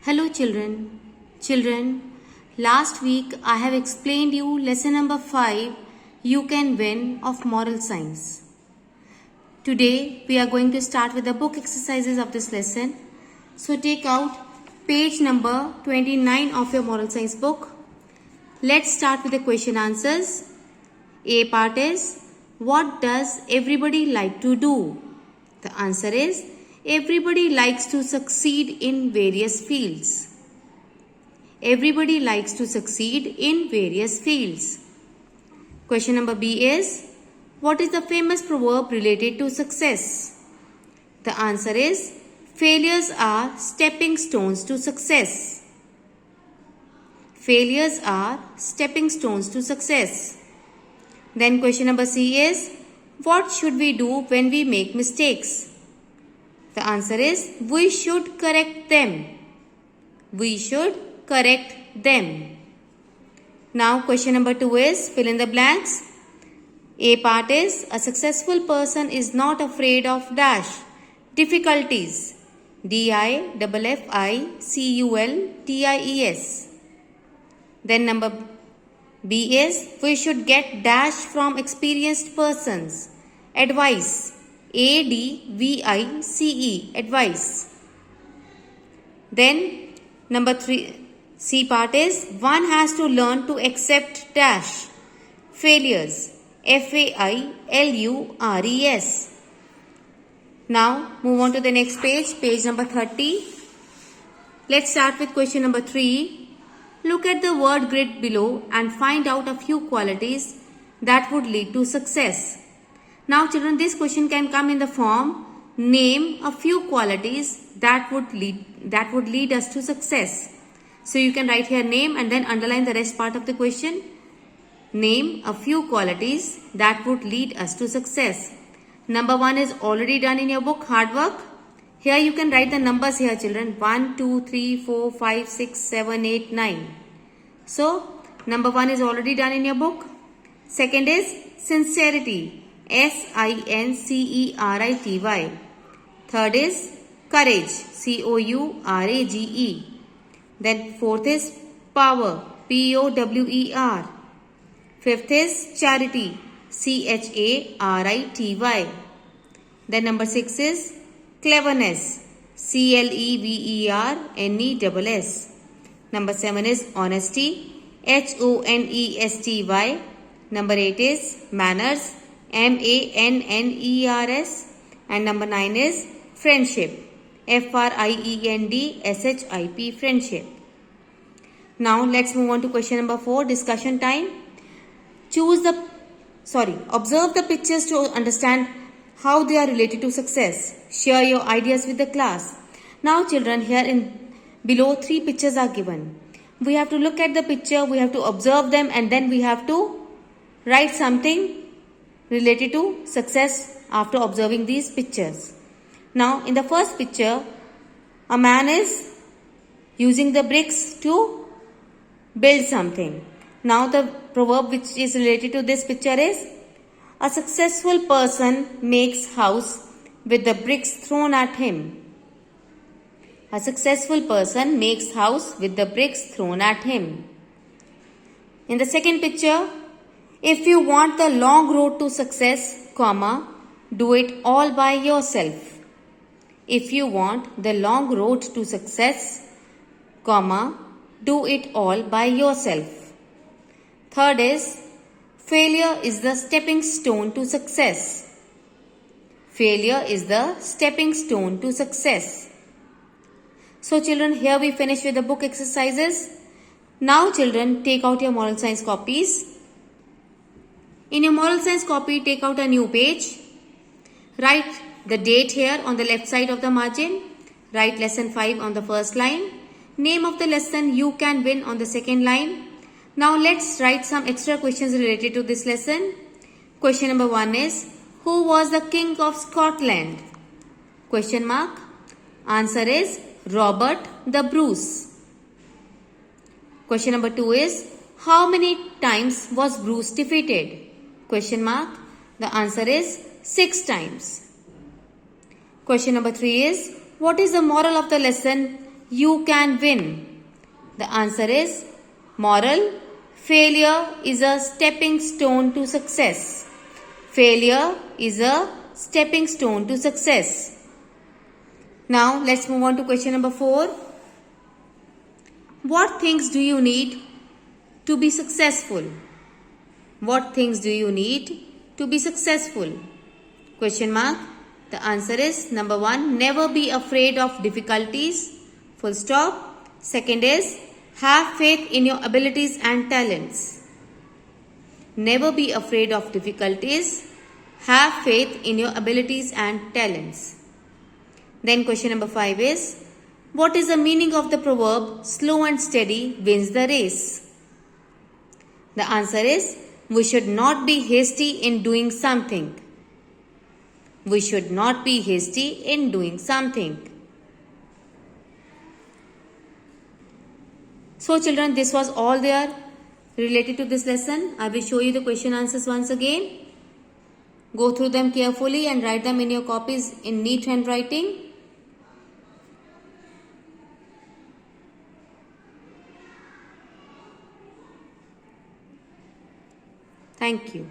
Hello children. Children, last week I have explained you lesson number 5, You Can Win of Moral Science. Today we are going to start with the book exercises of this lesson. So take out page number 29 of your Moral Science book. Let's start with the question answers. A part is, what does everybody like to do? The answer is, everybody likes to succeed in various fields. Everybody likes to succeed in various fields. Question number B is, what is the famous proverb related to success? The answer is, failures are stepping stones to success. Failures are stepping stones to success. Then question number C is, what should we do when we make mistakes? The answer is, we should correct them. We should correct them. Now question number 2 is, fill in the blanks. A part is, a successful person is not afraid of dash difficulties. DIFFICULTIES. Then number B is, we should get dash from experienced persons. Advice. ADVICE. Advice. Then number 3 C part is, one has to learn to accept dash failures. FAILURES. Now move on to the next page, page number 30. Let's start with question number 3. Look at the word grid below and find out a few qualities that would lead to success. Now children, this question can come in the form, name a few qualities that would lead us to success. So you can write here name and then underline the rest part of the question. Name a few qualities that would lead us to success. Number 1 is already done in your book, hard work. Here you can write the numbers here children, 1, 2, 3, 4, 5, 6, 7, 8, 9. So number 1 is already done in your book. Second is sincerity. SINCERITY. Third is courage. COURAGE. Then fourth is power. POWER. Fifth is charity. CHARITY. Then number 6 is cleverness. CLEVERNESS. Number 7 is honesty. HONESTY. Number 8 is manners. MANNERS. And number 9 is friendship. FRIENDSHIP. Friendship. Now let's move on to question number 4, discussion time. Observe the pictures to understand how they are related to success. Share your ideas with the class. Now children, here in below 3 pictures are given. We have to look at the picture, we have to observe them, and then we have to write something related to success after observing these pictures. Now in the first picture, a man is using the bricks to build something. Now the proverb which is related to this picture is, a successful person makes house with the bricks thrown at him. A successful person makes house with the bricks thrown at him. In the second picture, if you want the long road to success, do it all by yourself. If you want the long road to success, do it all by yourself. Third is, failure is the stepping stone to success. Failure is the stepping stone to success. So children, here we finish with the book exercises. Now children, take out your moral science copies. In your moral science copy, take out a new page. Write the date here on the left side of the margin. Write lesson 5 on the first line. Name of the lesson You Can Win on the second line. Now let's write some extra questions related to this lesson. Question number 1 is, who was the King of Scotland? Question mark. Answer is Robert the Bruce. Question number 2 is, how many times was Bruce defeated? Question mark. The answer is 6 times. Question number 3 is, what is the moral of the lesson You can win. The answer is moral. Failure is a stepping stone to success. Failure is a stepping stone to success. Now let's move on to question number 4. What things do you need to be successful? What things do you need to be successful? Question mark. The answer is number 1, never be afraid of difficulties. Full stop. Second is have faith in your abilities and talents. Never be afraid of difficulties. Have faith in your abilities and talents. Then question number 5 is, what is the meaning of the proverb, slow and steady wins the race? The answer is, we should not be hasty in doing something. We should not be hasty in doing something. So children, this was all there related to this lesson. I will show you the question answers once again. Go through them carefully and write them in your copies in neat handwriting. Thank you.